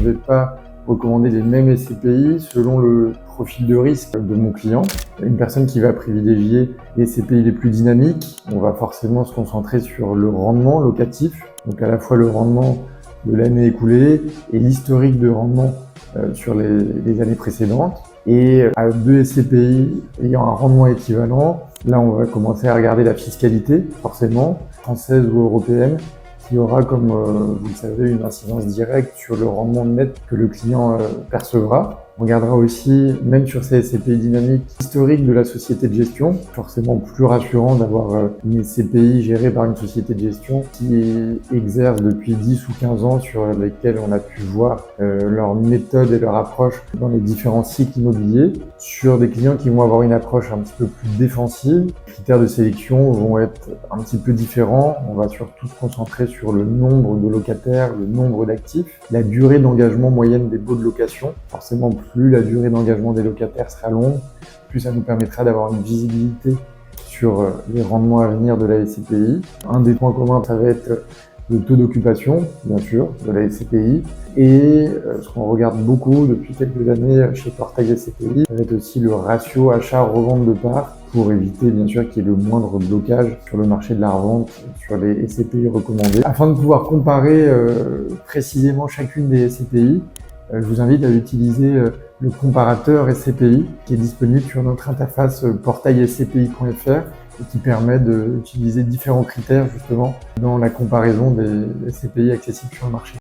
vais pas recommander les mêmes SCPI selon le profil de risque de mon client. Une personne qui va privilégier les SCPI les plus dynamiques, on va forcément se concentrer sur le rendement locatif, donc à la fois le rendement de l'année écoulée et l'historique de rendement sur les années précédentes. Et à deux SCPI ayant un rendement équivalent, là on va commencer à regarder la fiscalité, forcément, française ou européenne, qui aura, comme vous le savez, une incidence directe sur le rendement net que le client percevra. On regardera aussi, même sur ces SCPI dynamiques, l'historique de la société de gestion. Forcément plus rassurant d'avoir une SCPI gérée par une société de gestion qui exerce depuis 10 ou 15 ans, sur lesquels on a pu voir leur méthode et leur approche dans les différents cycles immobiliers. Sur des clients qui vont avoir une approche un petit peu plus défensive, les critères de sélection vont être un petit peu différents. On va surtout se concentrer sur le nombre de locataires, le nombre d'actifs, la durée d'engagement moyenne des baux de location. Forcément, plus la durée d'engagement des locataires sera longue, plus ça nous permettra d'avoir une visibilité sur les rendements à venir de la SCPI. Un des points communs, ça va être le taux d'occupation, bien sûr, de la SCPI. Et ce qu'on regarde beaucoup depuis quelques années chez Portail SCPI, ça va être aussi le ratio achat-revente de parts, pour éviter bien sûr qu'il y ait le moindre blocage sur le marché de la revente, sur les SCPI recommandés. Afin de pouvoir comparer précisément chacune des SCPI, je vous invite à utiliser le comparateur SCPI qui est disponible sur notre interface portailscpi.fr et qui permet d'utiliser différents critères justement dans la comparaison des SCPI accessibles sur le marché.